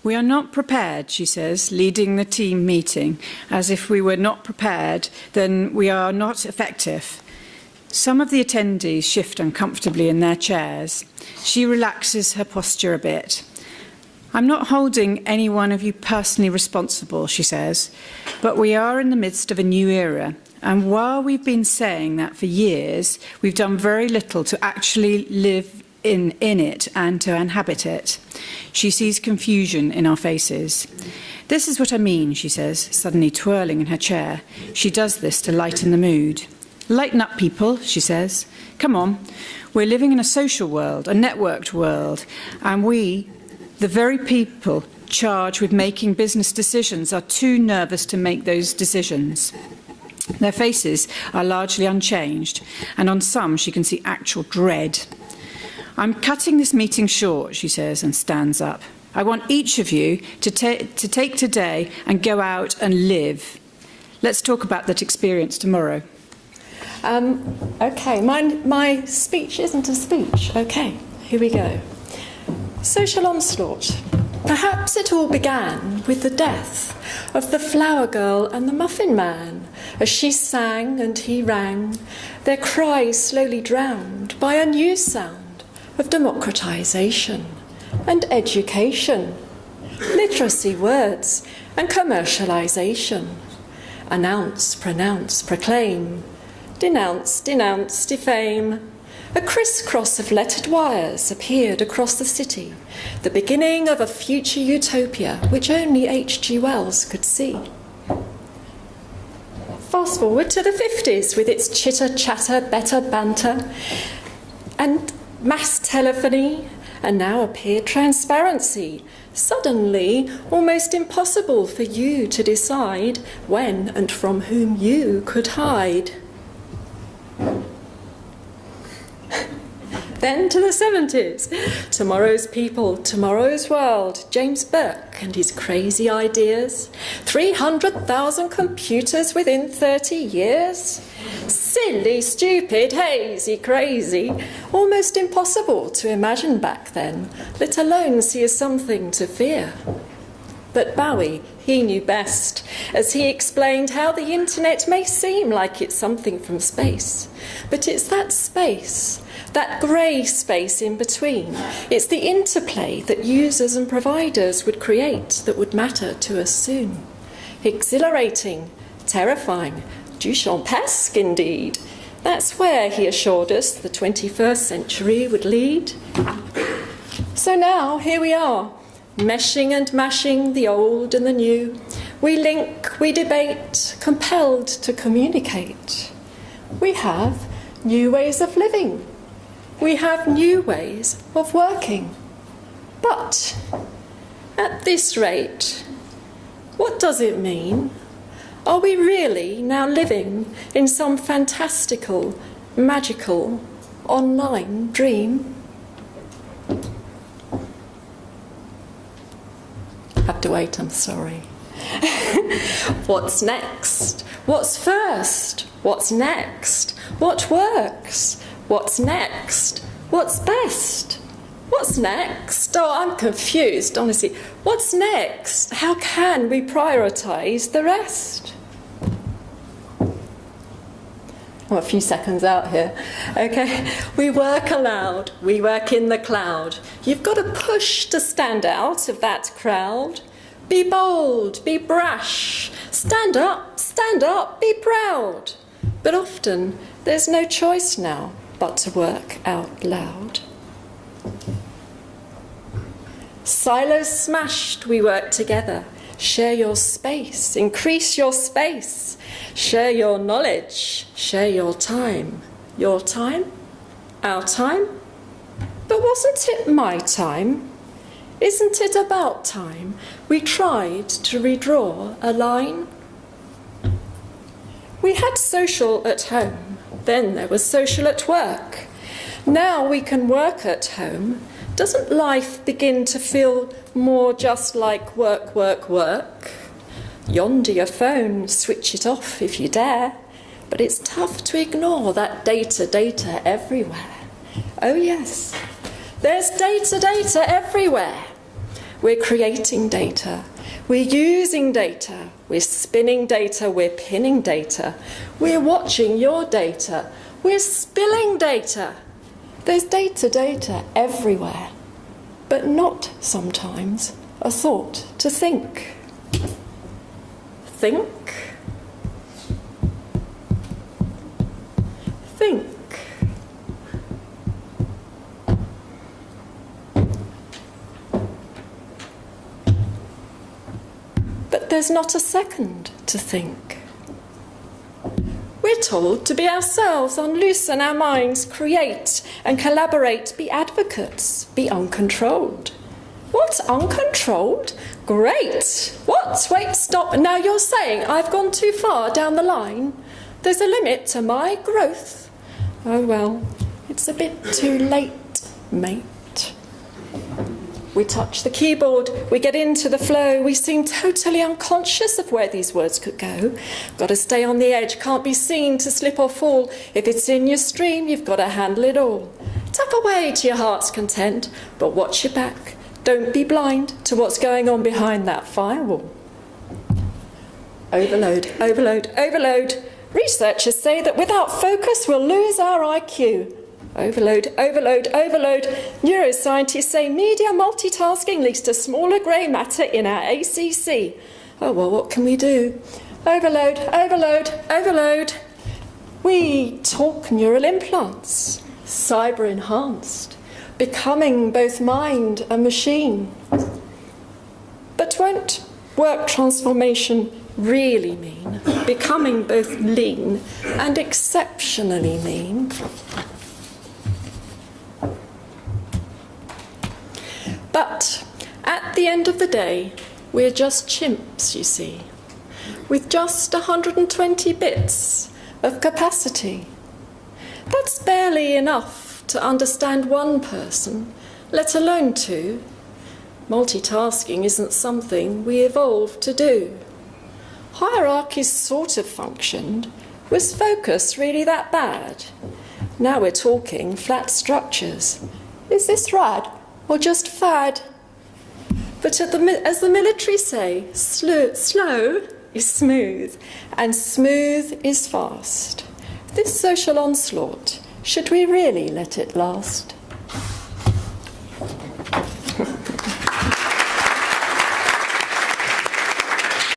We are not prepared, she says, leading the team meeting, as if we were not prepared, then we are not effective. Some of the attendees shift uncomfortably in their chairs. She relaxes her posture a bit. I'm not holding any one of you personally responsible, she says, but we are in the midst of a new era. And while we've been saying that for years, we've done very little to actually live in it and to inhabit it. She sees confusion in our faces. This is what I mean, she says, suddenly twirling in her chair. She does this to lighten the mood. Lighten up, people, she says. Come on. We're living in a social world, a networked world, and we, the very people charged with making business decisions, are too nervous to make those decisions. Their faces are largely unchanged, and on some she can see actual dread. I'm cutting this meeting short, she says, and stands up. I want each of you to take today and go out and live. Let's talk about that experience tomorrow. Okay, my speech isn't a speech. Okay, here we go. Social onslaught. Perhaps it all began with the death of the flower girl and the muffin man, as she sang and he rang, their cries slowly drowned by a new sound of democratisation and education, literacy words and commercialisation. Announce, pronounce, proclaim, denounce, denounce, defame. A criss-cross of lettered wires appeared across the city, the beginning of a future utopia which only H.G. Wells could see. Fast forward to the 50s with its chitter-chatter, better banter, and mass telephony, and now appeared transparency. Suddenly, almost impossible for you to decide when and from whom you could hide. Then to the 70s. Tomorrow's people, tomorrow's world. James Burke and his crazy ideas. 300,000 computers within 30 years. Silly, stupid, hazy, crazy. Almost impossible to imagine back then, let alone see as something to fear. But Bowie, he knew best, as he explained how the internet may seem like it's something from space, but it's that space, that grey space in between. It's the interplay that users and providers would create that would matter to us soon. Exhilarating, terrifying, du champesque indeed. That's where, he assured us, the 21st century would lead. So now, here we are, meshing and mashing the old and the new. We link, we debate, compelled to communicate. We have new ways of living. We have new ways of working. But at this rate, what does it mean? Are we really now living in some fantastical, magical, online dream? Have to wait, I'm sorry. What's next? What's first? What's next? What works? What's next? What's best? What's next? Oh, I'm confused, honestly. What's next? How can we prioritise the rest? Well, a few seconds out here. Okay, we work aloud, we work in the cloud. You've got to push to stand out of that crowd. Be bold, be brash. Stand up, be proud. But often there's no choice now but to work out loud. Silos smashed, we work together. Share your space, increase your space. Share your knowledge, share your time. Your time? Our time? But wasn't it my time? Isn't it about time we tried to redraw a line? We had social at home, then there was social at work. Now we can work at home. Doesn't life begin to feel more just like work, work, work? Yonder your phone, switch it off if you dare. But it's tough to ignore that data everywhere. Oh yes, there's data everywhere. We're creating data, we're using data, we're spinning data, we're pinning data, we're watching your data, we're spilling data. There's data everywhere, but not sometimes a thought to think. Think. Think. But there's not a second to think. We're told to be ourselves, unloosen our minds, create and collaborate, be advocates, be uncontrolled. What, uncontrolled? Great! What? Wait, stop. Now you're saying I've gone too far down the line? There's a limit to my growth. Oh well, it's a bit too late, mate. We touch the keyboard, we get into the flow, we seem totally unconscious of where these words could go. Got to stay on the edge, can't be seen to slip or fall. If it's in your stream, you've got to handle it all. Tap away to your heart's content, but watch your back. Don't be blind to what's going on behind that firewall. Overload, overload, overload. Researchers say that without focus, we'll lose our IQ. Overload, overload, overload. Neuroscientists say media multitasking leads to smaller grey matter in our ACC. Oh, well, what can we do? Overload, overload, overload. We talk neural implants, cyber enhanced, becoming both mind and machine. But won't work transformation really mean becoming both lean and exceptionally mean? But at the end of the day, we're just chimps, you see, with just 120 bits of capacity. That's barely enough to understand one person, let alone two. Multitasking isn't something we evolved to do. Hierarchies sort of functioned. Was focus really that bad? Now we're talking flat structures. Is this rad? Or just fad? But as the military say, slow is smooth, and smooth is fast. This social onslaught, should we really let it last?